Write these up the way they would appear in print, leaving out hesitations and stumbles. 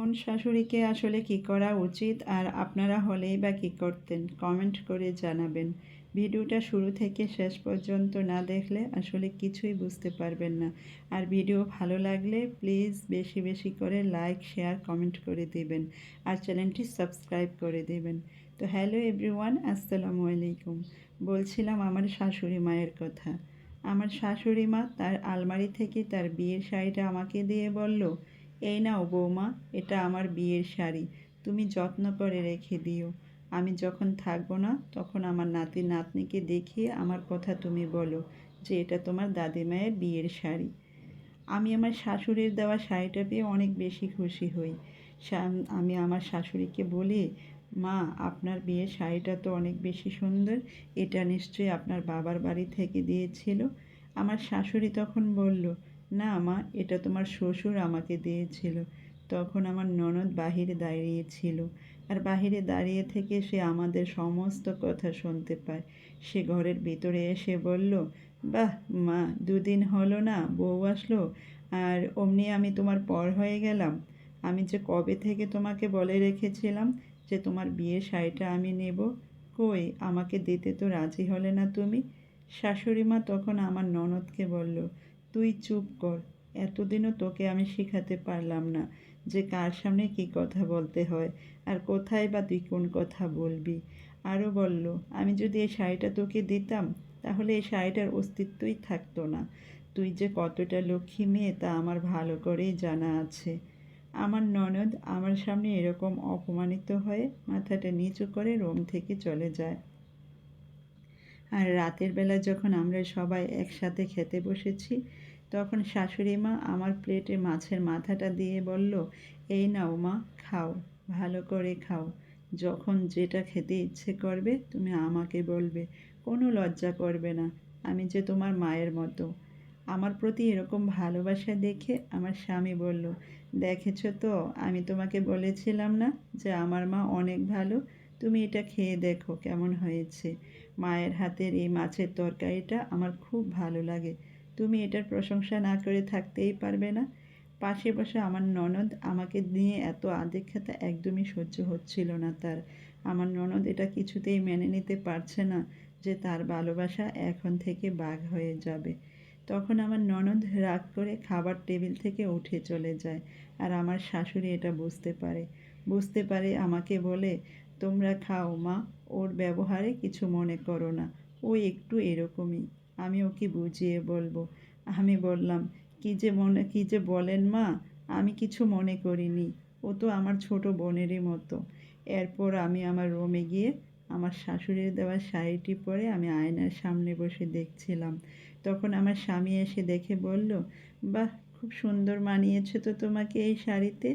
এমন শাশুড়িকে আসলে কী করা উচিত আর আপনারা হলেই বা কী করতেন কমেন্ট করে জানাবেন। ভিডিওটা শুরু থেকে শেষ পর্যন্ত না দেখলে আসলে কিছুই বুঝতে পারবেন না। আর ভিডিও ভালো লাগলে প্লিজ বেশি বেশি করে লাইক শেয়ার কমেন্ট করে দিবেন আর চ্যানেলটি সাবস্ক্রাইব করে দিবেন। তো হ্যালো এভরিওয়ান, আসসালামু আলাইকুম। বলছিলাম আমার শাশুড়ি মায়ের কথা। আমার শাশুড়ি মা তার আলমারি থেকে তার বিয়ের শাড়িটা আমাকে দিয়ে বলল, এই নাও বৌমা, এটা আমার বিয়ের শাড়ি, তুমি যত্ন করে রেখে দিও। আমি যখন থাকবো না তখন আমার নাতি নাতনিকে দেখিয়ে আমার কথা তুমি বলো যে এটা তোমার দাদিমায়ের বিয়ের শাড়ি। আমি আমার শাশুড়ির দেওয়া শাড়িটা পেয়ে অনেক বেশি খুশি হই। আমি আমার শাশুড়িকে বলি, মা আপনার বিয়ের শাড়িটা তো অনেক বেশি সুন্দর, এটা নিশ্চয়ই আপনার বাবার বাড়ি থেকে দিয়েছিল। আমার শাশুড়ি তখন বলল, না মা, এটা তোমার শ্বশুর আমাকে দিয়েছিল। তখন আমার ননদ বাহিরে দাঁড়িয়েছিল, আর বাহিরে দাঁড়িয়ে থেকে সে আমাদের সমস্ত কথা শুনতে পায়। সে ঘরের ভিতরে এসে বলল, বাহ মা, দুদিন হলো না বউ আসলো আর অমনি আমি তোমার পর হয়ে গেলাম। আমি যে কবে থেকে তোমাকে বলে রেখেছিলাম যে তোমার বিয়ের শাড়িটা আমি নেব, কই আমাকে দিতে তো রাজি হলে না তুমি। শাশুড়ি মা তখন আমার ননদকে বলল, তুই চুপ কর, এতদিনও তোকে আমি শেখাতে পারলাম না যে কার সামনে কী কথা বলতে হয় আর কোথায় বা তুই কোন কথা বলবি। আরও বলল, আমি যদি এই শাড়িটা তোকে দিতাম তাহলে এই শাড়িটার অস্তিত্বই থাকতো না। তুই যে কতটা লক্ষ্মী মেয়ে তা আমার ভালো করেই জানা আছে। আমার ননদ আমার সামনে এরকম অপমানিত হয়ে মাথাটা নিচু করে রুম থেকে চলে যায়। আর রাতের বেলা যখন আমরা সবাই একসাথে খেতে বসেছি তখন শাশুড়ি মা আমার প্লেটে মাছের মাথাটা দিয়ে বলল, এই নাও মা, খাও, ভালো করে খাও। যখন যেটা খেতে ইচ্ছে করবে তুমি আমাকে বলবে, কোনো লজ্জা করবে না, আমি যে তোমার মায়ের মতো। আমার প্রতি এরকম ভালোবাসা দেখে আমার স্বামী বলল, দেখেছো তো, আমি তোমাকে বলেছিলাম না যে আমার মা অনেক ভালো, তুমি এটা খেয়ে দেখো কেমন হয়েছে। মায়ের হাতের এই মাছের তরকারিটা আমার খুব ভালো লাগে, তুমি এটার প্রশংসা না করে থাকতেই পারবে না। পাশে বসে আমার ননদ আমাকে নিয়ে এত আদিক্ষেতা একদমই সহ্য হচ্ছিল না তার। আমার ননদ এটা কিছুতেই মেনে নিতে পারছে না যে তার ভালোবাসা এখন থেকে ভাগ হয়ে যাবে। তখন আমার ননদ রাগ করে খাবার টেবিল থেকে উঠে চলে যায়। আর আমার শাশুড়ি এটা বুঝতে পারে আমাকে বলে, তোমরা খাও মা, ওর ব্যবহারে কিছু মনে করো না, ও একটু এরকমই, আমি ওকে বুঝিয়ে বলবো। আমি বললাম, কী যে বলেন মা, আমি কিছু মনে করিনি, ও তো আমার ছোট বোনেরই মতো। এরপর আমি আমার রুমে গিয়ে আমার শাশুড়ির দেওয়া শাড়িটি পরে আমি আয়নার সামনে বসে দেখছিলাম। তখন আমার স্বামী এসে দেখে বলল, বাহ, খুব সুন্দর মানিয়েছে তো তোমাকে এই শাড়িতে।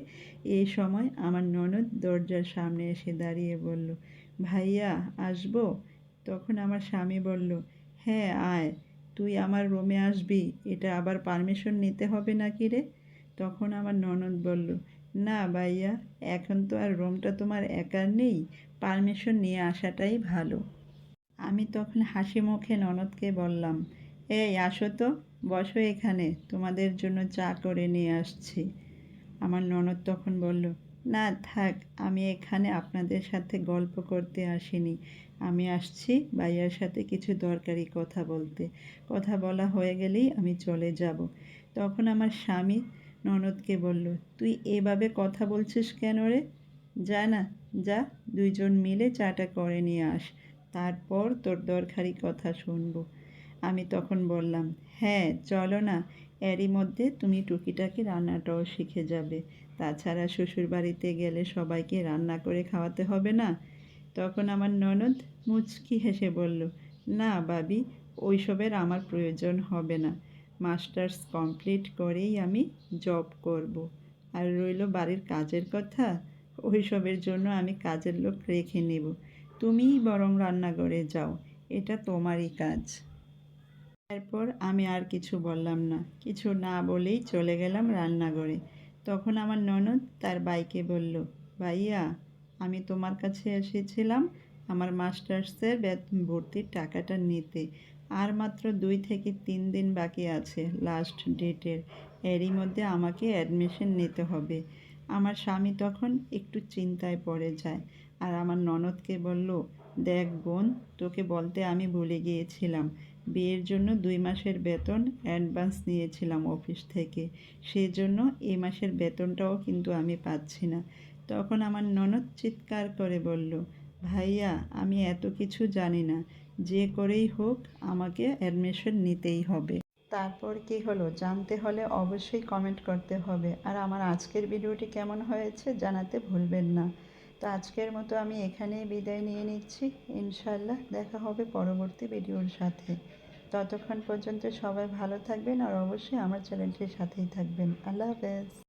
এই সময় আমার ননদ দরজার সামনে এসে দাঁড়িয়ে বলল, ভাইয়া আসবো? তখন আমার স্বামী বলল, হ্যাঁ আয়, তুই আমার রুমে আসবি, এটা আবার পারমিশন নিতে হবে নাকি রে? তখন আমার ননদ বলল, না ভাইয়া, এখন তো আর রুমটা তোমার একার নেই, পারমিশন নিয়ে আসাটাই ভালো। আমি তখন হাসি মুখে ননদকে বললাম, এই আসো তো, বসো এখানে, তোমাদের জন্য চা করে নিয়ে আসছি। আমার ননদ তখন বলল, না থাক, আমি এখানে আপনাদের সাথে গল্প করতে আসিনি, আমি আসছি ভাইয়ার সাথে কিছু দরকারি কথা বলতে, কথা বলা হয়ে গেলেই আমি চলে যাব। তখন আমার স্বামী ননদকে বলল, তুই এভাবে কথা বলছিস কেন রে? যা না, যা, দুইজন মিলে চাটা করে নিয়ে আস, তারপর তোর দরকারি কথা শুনবো। আমি তখন বললাম, হ্যাঁ চলো না, এরই মধ্যে তুমি টুকিটাকি রান্নাটাও শিখে যাবে, তাছাড়া শ্বশুরবাড়িতে গেলে সবাইকে রান্না করে খাওয়াতে হবে না। তখন আমার ননদ মুচকি হেসে বলল, না ভাবি, ওইসবের আমার প্রয়োজন হবে না, মাস্টার্স কমপ্লিট করেই আমি জব করব। আর রইল বাড়ির কাজের কথা, ওইসবের জন্য আমি কাজের লোক রেখে নেব, তুমিই বরং রান্নাঘরে যাও, এটা তোমারই কাজ। এরপর আমি আর কিছু বললাম না, কিছু না বলেই চলে গেলাম রান্নাঘরে। তখন আমার ননদ তার ভাইকে বলল, ভাইয়া, আমি তোমার কাছে এসেছিলাম আমার মাস্টার্সের বেতন ভর্তির টাকাটা নিতে, আর মাত্র 2 থেকে 3 দিন বাকি আছে লাস্ট ডেটের, এরই মধ্যে আমাকে অ্যাডমিশন নিতে হবে। আমার স্বামী তখন একটু চিন্তায় পড়ে যায় আর আমার ননদকে বলল, দেখ বোন, তোকে বলতে আমি ভুলে গিয়েছিলাম, বিয়ের জন্য 2 মাসের বেতন অ্যাডভান্স নিয়েছিলাম অফিস থেকে, সেজন্য এই মাসের বেতনটাও কিন্তু আমি পাচ্ছি না। তখন আমার ননদ চিৎকার করে বলল, ভাইয়া আমি এত কিছু জানি না, যে করেই হোক আমাকে অ্যাডমিশন নিতেই হবে। তারপর কি হলো জানতে হলে অবশ্যই কমেন্ট করতে হবে, আর আমার আজকের ভিডিওটি কেমন হয়েছে জানাতে ভুলবেন না। তো আজকের মতো আমি এখানেই বিদায় নিয়ে নিচ্ছি। ইনশাল্লাহ দেখা হবে পরবর্তী ভিডিওর সাথে। ততক্ষণ পর্যন্ত সবাই ভালো থাকবেন আর অবশ্যই আমার চ্যানেলটির সাথেই থাকবেন। আল্লাহ হাফেজ।